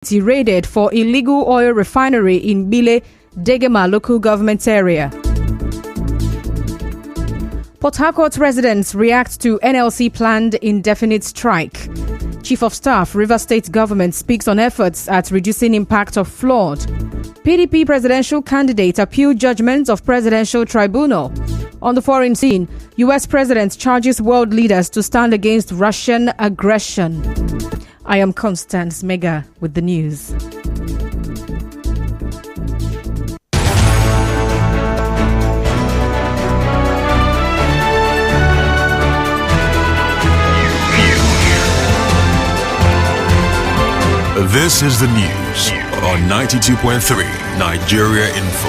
raided for illegal oil refinery in Bile, Degema local government area. Port Harcourt residents react to NLC planned indefinite strike. Chief of Staff, Rivers State Government speaks on efforts at reducing impact of flood. PDP presidential candidate appealed judgment of presidential tribunal. On the foreign scene, US president charges world leaders to stand against Russian aggression. I am Constance Mega with the news. This is the news on 92.3 Nigeria Info.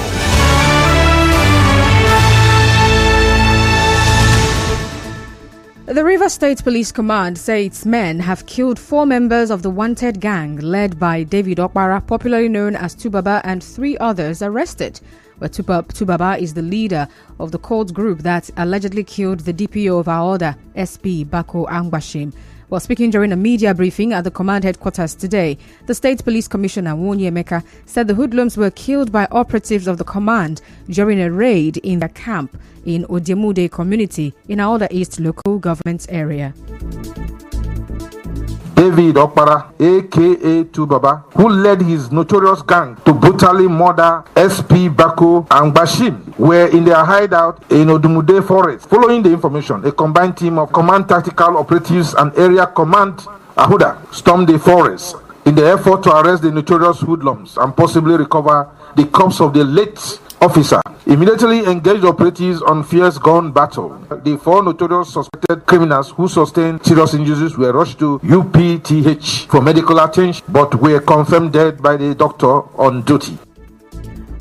The Rivers State Police Command say its men have killed 4 members of the wanted gang led by David Okpara, popularly known as Tubaba, and 3 others arrested. Where Tubaba is the leader of the cult group that allegedly killed the DPO of our order, SP Bako Angbashim. While speaking during a media briefing at the command headquarters today, the State Police Commissioner Wunye Emeka said the hoodlums were killed by operatives of the command during a raid in their camp in Odiemude community in Aoda East local government area. David Okpara, aka Tubaba, who led his notorious gang to brutally murder SP Bako and Bashim, were in their hideout in Odumude Forest. Following the information, a combined team of command tactical operatives and area command Ahuda stormed the forest in the effort to arrest the notorious hoodlums and possibly recover the corpse of the late officer. Immediately engaged operatives on fierce gun battle. The 4 notorious suspected criminals who sustained serious injuries were rushed to UPTH for medical attention but were confirmed dead by the doctor on duty.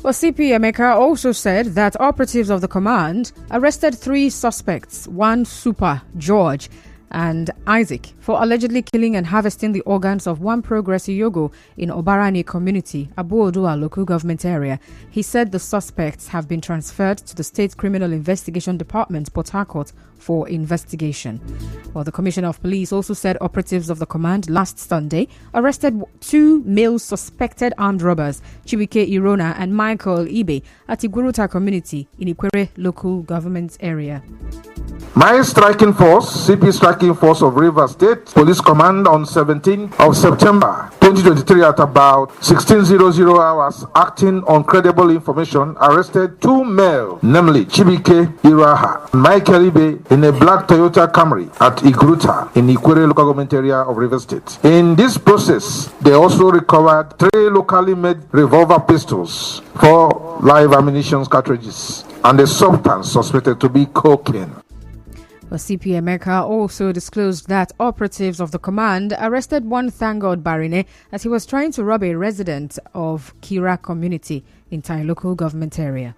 Well, CP Emeka also said that operatives of the command arrested 3 suspects, 1 Super, George, and Isaac, for allegedly killing and harvesting the organs of 1 Progress Yogo in Obarani community, Abuodua local government area. He said the suspects have been transferred to the State Criminal Investigation Department, Port Harcourt, for investigation. Well, the Commissioner of Police also said operatives of the command last Sunday arrested 2 male suspected armed robbers, Chiwike Irona and Michael Ibe, at Iguruta community in Ikwere local government area. My striking force, CP Striking Force of Rivers State Police Command, on 17th of September 2023 at about 16:00 hours, acting on credible information, arrested 2 male, namely Chibike Iraha and Michael Ibe, in a black Toyota Camry at Igruta in Ikwere local government area of Rivers State. In this process, they also recovered 3 locally made revolver pistols, 4 live ammunition cartridges, and a substance suspected to be cocaine. Well, CP Emeka also disclosed that operatives of the command arrested 1 Thangod Barine as he was trying to rob a resident of Kira community in Tai local government area.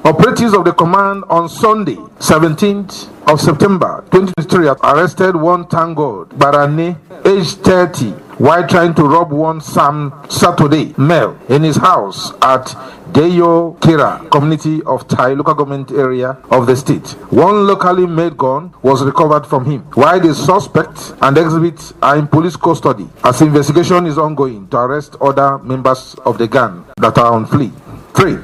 Operatives of the command on Sunday, 17th of September 2023, arrested 1 Thangod Barane, age 30, while trying to rob 1 Sam Saturday, male, in his house at Deyo Kira community of Tai local government area of the state. 1 locally made gun was recovered from him, while the suspect and exhibits are in police custody as investigation is ongoing to arrest other members of the gang that are on flee. 3.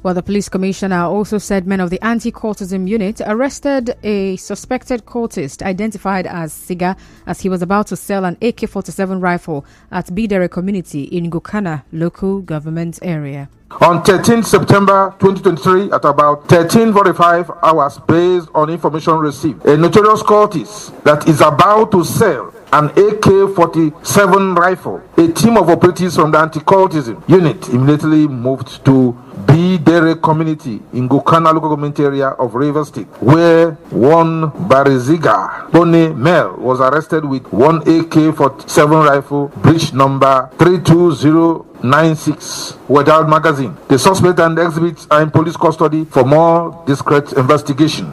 Well, the police commissioner also said men of the anti-cultism unit arrested a suspected cultist identified as Siga as he was about to sell an AK-47 rifle at Bidere community in Gokana local government area. On 13th September 2023 at about 13:45 hours, based on information received, a notorious cultist that is about to sell an AK-47 rifle, a team of operatives from the anti-cultism unit immediately moved to Bidere community in Gokana local government area of Rivers State, where 1 Bariziga Bone male was arrested with 1 AK-47 rifle, breech number 32096 without magazine. The suspect and exhibits are in police custody for more discreet investigation.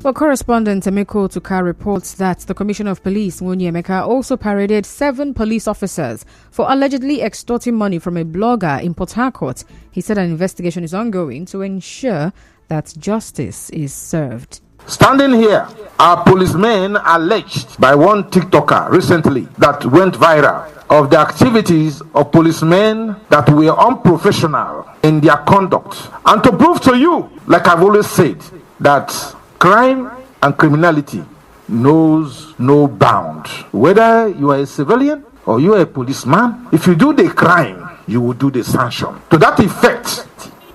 Well, correspondent Emeko Tuka reports that the Commissioner of Police, Wunye Emeka, also paraded 7 police officers for allegedly extorting money from a blogger in Port Harcourt. He said an investigation is ongoing to ensure that justice is served. Standing here, our policemen alleged by one TikToker recently that went viral of the activities of policemen that were unprofessional in their conduct. And to prove to you, like I've always said, that crime and criminality knows no bound. Whether you are a civilian or you are a policeman, if you do the crime, you will do the sanction. To that effect,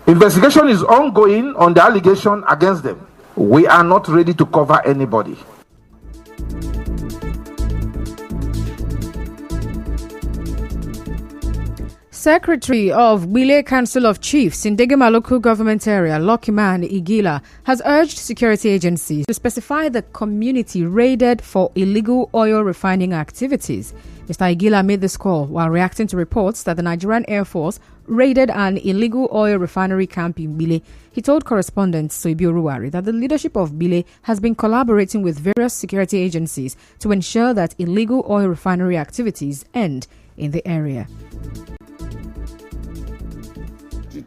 investigation is ongoing on the allegation against them. We are not ready to cover anybody. Secretary of Bile Council of Chiefs in Degema local government area, Lokiman Igila, has urged security agencies to specify the community raided for illegal oil refining activities. Mr. Igila made this call while reacting to reports that the Nigerian Air Force raided an illegal oil refinery camp in Bile. He told correspondent Soibi Oruwari that the leadership of Bile has been collaborating with various security agencies to ensure that illegal oil refinery activities end in the area.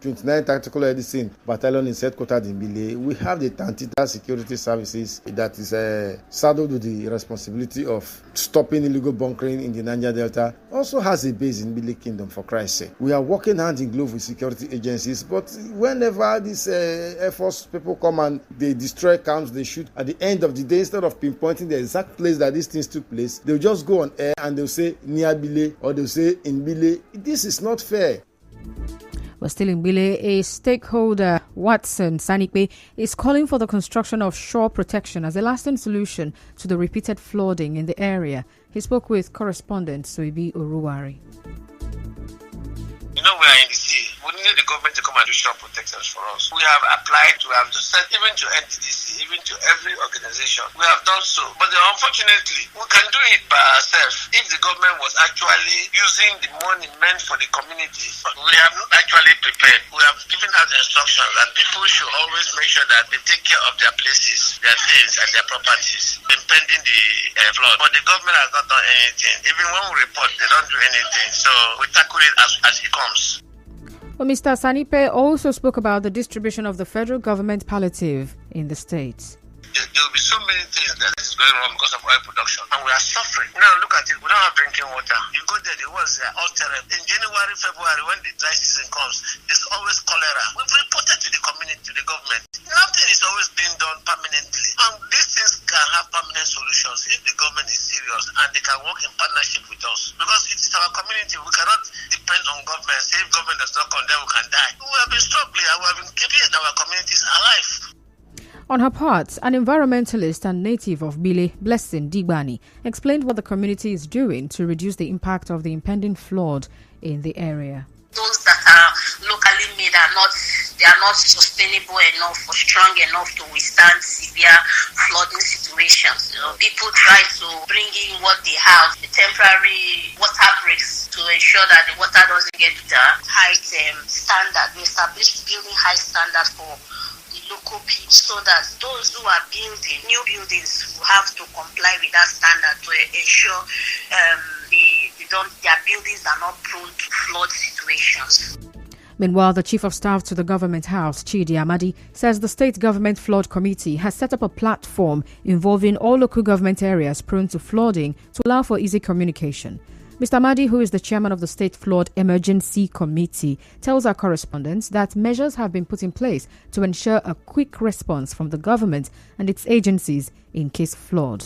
29 Tactical Medicine Battalion is headquartered in Bile. We have the Tantita Security Services that is saddled with the responsibility of stopping illegal bunkering in the Niger Delta. Also has a base in Bile Kingdom, for Christ's sake. We are working hand in glove with security agencies, but whenever these Air Force people come and they destroy camps, they shoot, at the end of the day, instead of pinpointing the exact place that these things took place, they'll just go on air and they'll say near Bile or they'll say in Bile. This is not fair. But still in Bile, a stakeholder, Watson Sanikpe, is calling for the construction of shore protection as a lasting solution to the repeated flooding in the area. He spoke with correspondent Soibi Oruwari. You know, we are in the sea. We need the government to come and do shore protectors for us. We have applied, we have sent even to NTDC, even to every organization. We have done so. But unfortunately, we can do it by ourselves if the government was actually using the money meant for the community. We have not actually prepared. We have given out instructions that people should always make sure that they take care of their places, their things, and their properties, impending the flood. But the government has not done anything. Even when we report, they don't do anything. So we tackle it as it comes. Well, Mr. Sanipe also spoke about the distribution of the federal government palliative in the state. There will be so many things that is going wrong because of oil production, and we are suffering. Now look at it, we don't have drinking water. You go there, the ones are all terrible. In January, February, when the dry season comes, there's always cholera. We've reported to the community, to the government. Nothing is always being done permanently. And these things can have permanent solutions if the government is serious and they can work in partnership with us. Because it's our community, we cannot depend on government. Say if government does not come, then we can die. We have been struggling and we have been keeping our communities alive. On her part, an environmentalist and native of Bile, Blessing Digbani, explained what the community is doing to reduce the impact of the impending flood in the area. Those that are locally made are not sustainable enough or strong enough to withstand severe flooding situations. People try to bring in what they have, the temporary water breaks, to ensure that the water doesn't get to the high standard. We established building high standard for local people so that those who are building new buildings will have to comply with that standard to ensure their buildings are not prone to flood situations. Meanwhile, the Chief of Staff to the Government House, Chidi Amadi, says the State Government Flood Committee has set up a platform involving all local government areas prone to flooding to allow for easy communication. Mr. Amadi, who is the chairman of the State Flood Emergency Committee, tells our correspondents that measures have been put in place to ensure a quick response from the government and its agencies in case of flood.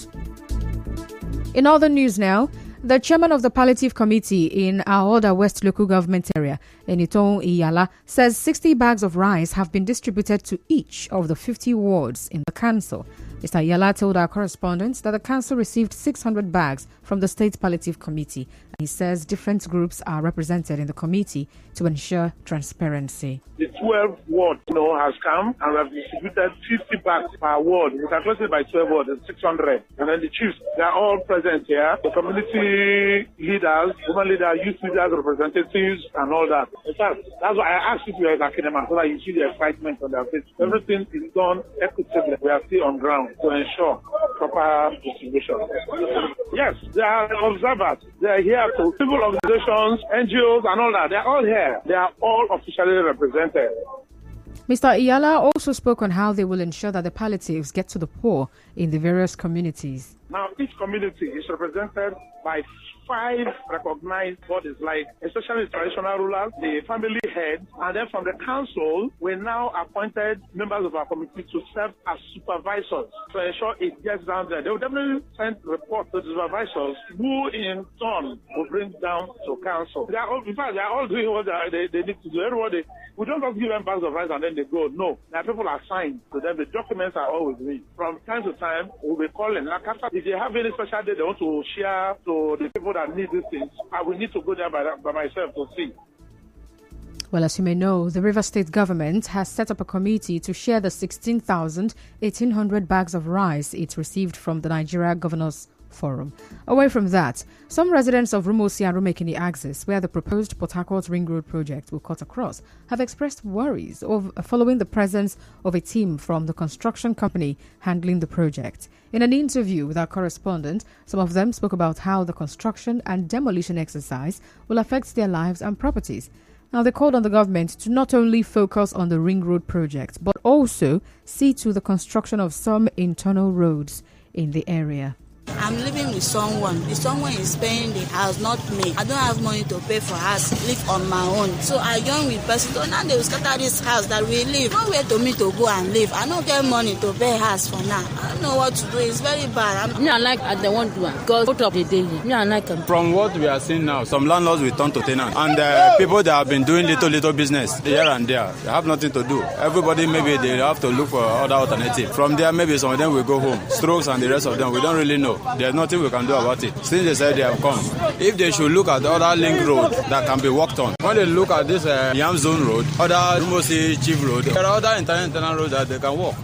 In other news now, the chairman of the Palliative Committee in Ahoda West local government area, Eniton Iyala, says 60 bags of rice have been distributed to each of the 50 wards in the council. Mr. Iyala told our correspondents that the council received 600 bags from the State Palliative Committee, and he says different groups are represented in the committee to ensure transparency. The 12 wards has come and we have distributed 50 bags per ward. We calculated by 12 wards, 600. And then the chiefs, they are all present here. The community leaders, women leaders, youth leaders, representatives, and all that. In fact, that's why I asked you to be at Akinema so that you see the excitement on their face. Everything is done equitably. We are still on ground to ensure proper distribution. Yes, they are observers. They are here to civil organizations, NGOs, and all that. They are all here. They are all officially represented. Mr. Iyala also spoke on how they will ensure that the palliatives get to the poor in the various communities. Now, each community is represented by 5 recognized bodies, like especially traditional rulers, the family heads, and then from the council, we now appointed members of our committee to serve as supervisors to ensure it gets down there. They will definitely send reports to the supervisors, who in turn will bring down to council. They are all, in fact, they are all doing what they need to do. Everybody, we don't just give them bags of rice and then they go. No, there are people assigned to them. The documents are always with. From time to time, we'll be calling. Like after, if they have any special day they want to share to the people that need these things, I will need to go there by myself to see. Well, as you may know, the Rivers State government has set up a committee to share the 16,1800 bags of rice it received from the Nigeria Governors Forum. Away from that, some residents of Rumosi and Rumekini axis, where the proposed Port Harcourt Ring Road project will cut across, have expressed worries following the presence of a team from the construction company handling the project. In an interview with our correspondent, some of them spoke about how the construction and demolition exercise will affect their lives and properties. Now, they called on the government to not only focus on the Ring Road project, but also see to the construction of some internal roads in the area. I'm living with someone. The someone is paying the house, not me. I don't have money to pay for house, live on my own. So I join with person. So now they will scatter this house that we live. Nowhere to me to go and live. I don't get money to pay house for now. I don't know what to do. It's very bad. Me, I like they want to do it because put up the day. Me, I like them. From what we are seeing now, some landlords will turn to tenants. And people that have been doing little business here and there, they have nothing to do. Everybody, maybe they have to look for other alternative. From there, maybe some of them will go home. Strokes and the rest of them, we don't really know. There's nothing we can do about it. Since they said they have come, if they should look at the other link road that can be walked on, when they look at this Yam Zone Road, other Rumosi Chief Road, there are other internal roads that they can walk.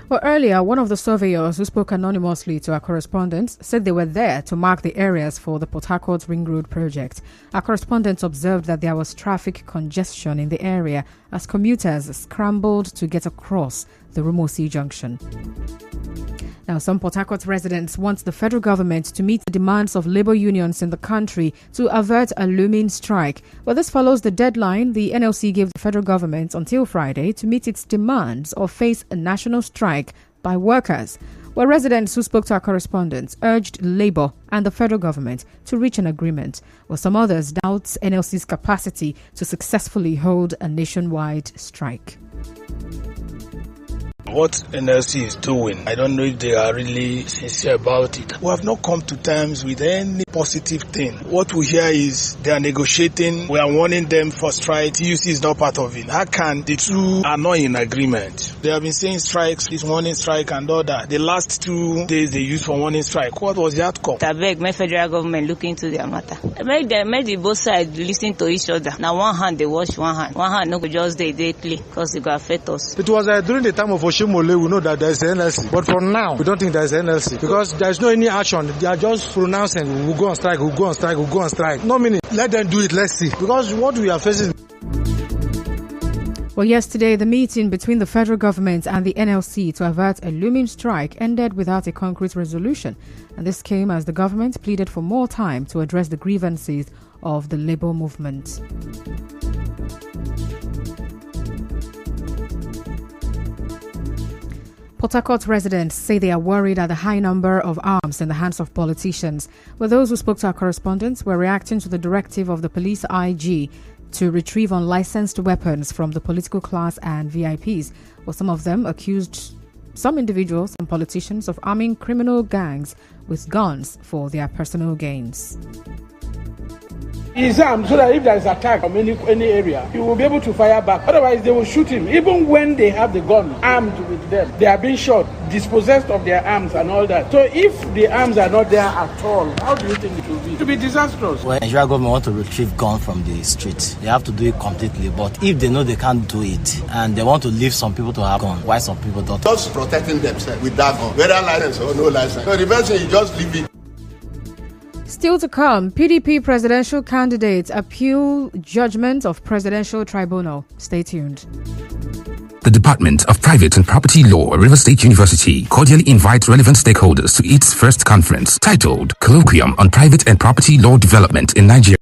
Well, earlier, one of the surveyors who spoke anonymously to our correspondents said they were there to mark the areas for the Port Harcourt Ring Road project. Our correspondents observed that there was traffic congestion in the area as commuters scrambled to get across the Rumosi junction. Now, some Port Harcourt residents want the federal government to meet the demands of labor unions in the country to avert a looming strike. But this follows the deadline the NLC gave the federal government until Friday to meet its demands or face a national strike by workers. Well, residents who spoke to our correspondents urged Labour and the federal government to reach an agreement, while some others doubt NLC's capacity to successfully hold a nationwide strike. What NLC is doing, I don't know if they are really sincere about it. We have not come to terms with any positive thing. What we hear is they are negotiating. We are warning them for strike. TUC is not part of it. How can the two are not in agreement? They have been saying strikes, this warning strike and all that. The last 2 days they used for warning strike. What was the outcome? I beg my federal government look into their matter. Make the both sides listen to each other. Now one hand they wash one hand. One hand no go just they play because it go affect us. It was during the time of Oshimole, we know that there is NLC. But for now, we don't think there is NLC because there is no any action. They are just pronouncing, we'll go on strike, we'll go on strike, we'll go on strike. No meaning. Let them do it, let's see. Because what we are facing. Well, yesterday, the meeting between the federal government and the NLC to avert a looming strike ended without a concrete resolution. And this came as the government pleaded for more time to address the grievances of the labour movement. Port Harcourt residents say they are worried at the high number of arms in the hands of politicians. Well, those who spoke to our correspondents were reacting to the directive of the police IG to retrieve unlicensed weapons from the political class and VIPs. Well, some of them accused some individuals and politicians of arming criminal gangs with guns for their personal gains. He's armed so that if there is attack from any area, he will be able to fire back. Otherwise, they will shoot him. Even when they have the gun armed with them, they are being shot, dispossessed of their arms and all that. So if the arms are not there at all, how do you think it will be? It will be disastrous. When Nigeria government want to retrieve gun from the streets, they have to do it completely. But if they know they can't do it and they want to leave some people to have gun, why some people don't? Just protecting themselves with that gun, whether license or no license. So the best thing is just leave it. Still to come, PDP presidential candidates appeal judgment of presidential tribunal. Stay tuned. The Department of Private and Property Law, Rivers State University, cordially invites relevant stakeholders to its first conference titled Colloquium on Private and Property Law Development in Nigeria.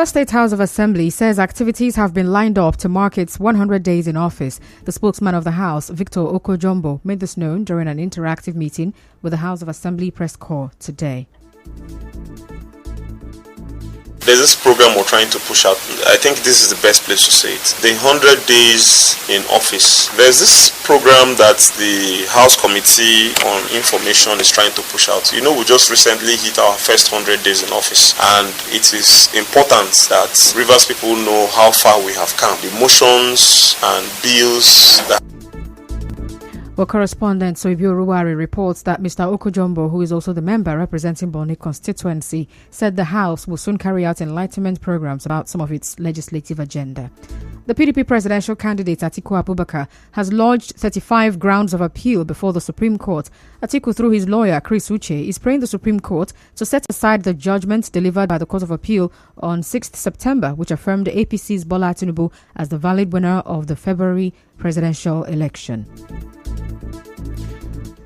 State House of Assembly says activities have been lined up to mark its 100 days in office. The spokesman of the House, Victor Okojombo, made this known during an interactive meeting with the House of Assembly press corps today. There's this program we're trying to push out. I think this is the best place to say it. The 100 days in office. There's this program that the House Committee on Information is trying to push out. You know, we just recently hit our first 100 days in office, and it is important that Rivers people know how far we have come. The motions and bills that Well, correspondent Soibio Ruwari reports that Mr. Okojombo, who is also the member representing Borno constituency, said the House will soon carry out enlightenment programs about some of its legislative agenda. The PDP presidential candidate Atiku Abubakar has lodged 35 grounds of appeal before the Supreme Court. Atiku, through his lawyer Chris Uche, is praying the Supreme Court to set aside the judgment delivered by the Court of Appeal on 6th September, which affirmed APC's Bola Tinubu as the valid winner of the February presidential election.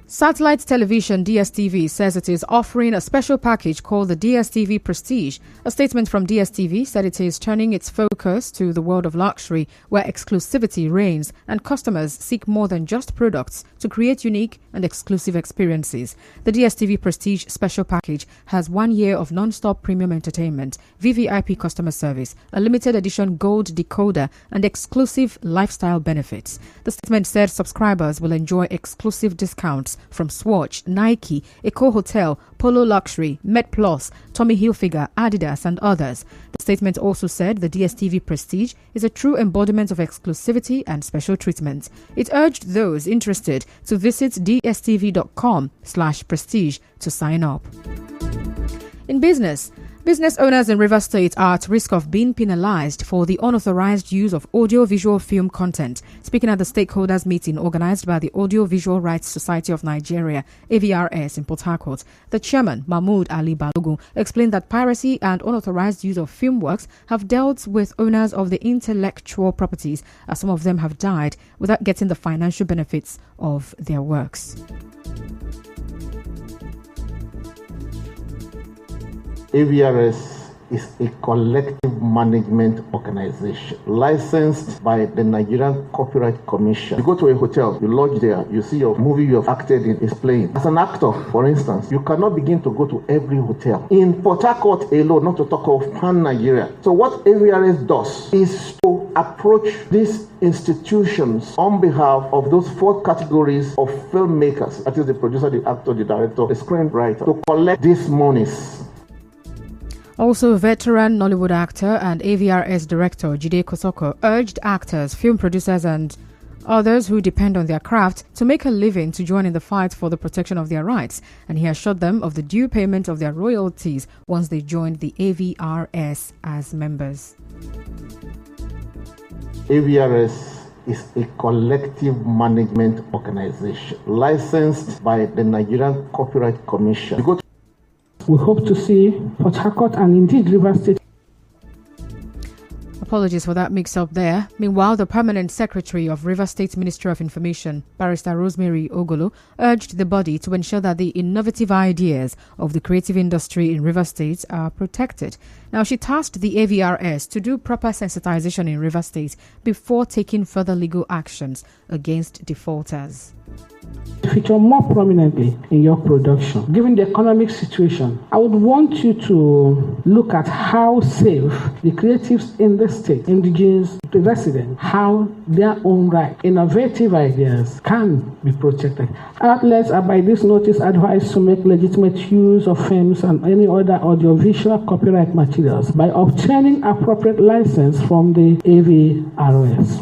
Satellite television DSTV says it is offering a special package called the DSTV Prestige. A statement from DSTV said it is turning its focus to the world of luxury, where exclusivity reigns and customers seek more than just products to create unique and exclusive experiences. The DSTV Prestige special package has 1 year of non-stop premium entertainment, VVIP customer service, a limited edition gold decoder, and exclusive lifestyle benefits. The statement said subscribers will enjoy exclusive discounts from Swatch, Nike, Eco Hotel, Polo Luxury, Met Plus, Tommy Hilfiger, Adidas, and others. The statement also said the DSTV Prestige is a true embodiment of exclusivity and special treatment. It urged those interested to visit dstv.com/prestige to sign up. In business owners in Rivers State are at risk of being penalized for the unauthorized use of audio-visual film content. Speaking at the stakeholders meeting organized by the Audio-Visual Rights Society of Nigeria, AVRS, in Port Harcourt, the chairman, Mahmood Ali Balogun, explained that piracy and unauthorized use of film works have dealt with owners of the intellectual properties, as some of them have died without getting the financial benefits of their works. AVRS is a collective management organization licensed by the Nigerian Copyright Commission. You go to a hotel, you lodge there, you see your movie you have acted in is playing. As an actor, for instance, you cannot begin to go to every hotel. In Port Harcourt alone, not to talk of pan-Nigeria. So what AVRS does is to approach these institutions on behalf of those 4 categories of filmmakers, that is the producer, the actor, the director, the screenwriter, to collect these monies. Also, veteran Nollywood actor and AVRS director Jide Kosoko urged actors, film producers and others who depend on their craft to make a living to join in the fight for the protection of their rights, and he assured them of the due payment of their royalties once they joined the AVRS as members. AVRS is a collective management organization licensed by the Nigerian Copyright Commission. We hope to see Port Harcourt and indeed Rivers State. Apologies for that mix-up there. Meanwhile, the Permanent Secretary of Rivers State Ministry of Information, Barrister Rosemary Ogolo, urged the body to ensure that the innovative ideas of the creative industry in Rivers State are protected. Now, she tasked the AVRS to do proper sensitization in Rivers State before taking further legal actions against defaulters. Feature more prominently in your production. Given the economic situation, I would want you to look at how safe the creatives in the state, indigenous, the residents, how their own right, innovative ideas can be protected. Outlets are by this notice advised to make legitimate use of films and any other audiovisual copyright materials by obtaining appropriate license from the AVRS.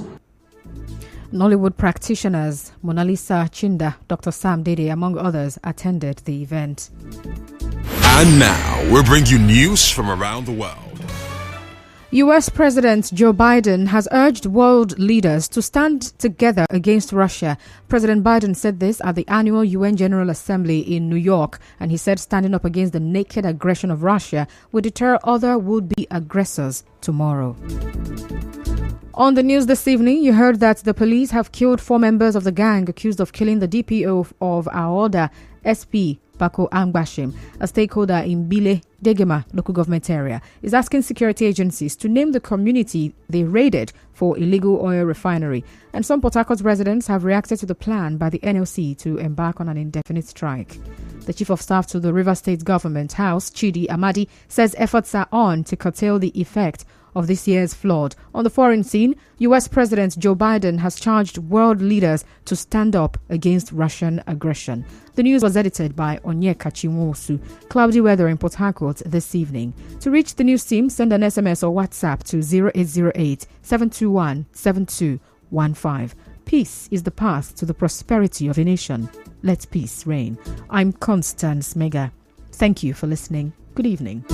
Nollywood practitioners Mona Lisa Chinda, Dr. Sam Dede, among others, attended the event. And now, we bring you news from around the world. U.S. President Joe Biden has urged world leaders to stand together against Russia. President Biden said this at the annual UN General Assembly in New York, and he said standing up against the naked aggression of Russia will deter other would-be aggressors tomorrow. On the news this evening, you heard that the police have killed 4 members of the gang accused of killing the DPO of Aoda, SP Bako Angbashim, a stakeholder in Bile Degema local government area, is asking security agencies to name the community they raided for illegal oil refinery. And some Port Harcourt residents have reacted to the plan by the NLC to embark on an indefinite strike. The Chief of Staff to the Rivers State Government House, Chidi Amadi, says efforts are on to curtail the effect of this year's flood. On the foreign scene, U.S. President Joe Biden has charged world leaders to stand up against Russian aggression. The news was edited by Onyeka Chinwosu. Cloudy weather in Port Harcourt this evening. To reach the news team, send an SMS or WhatsApp to 0808 721 7215. Peace is the path to the prosperity of a nation. Let peace reign. I'm Constance Mega. Thank you for listening. Good evening.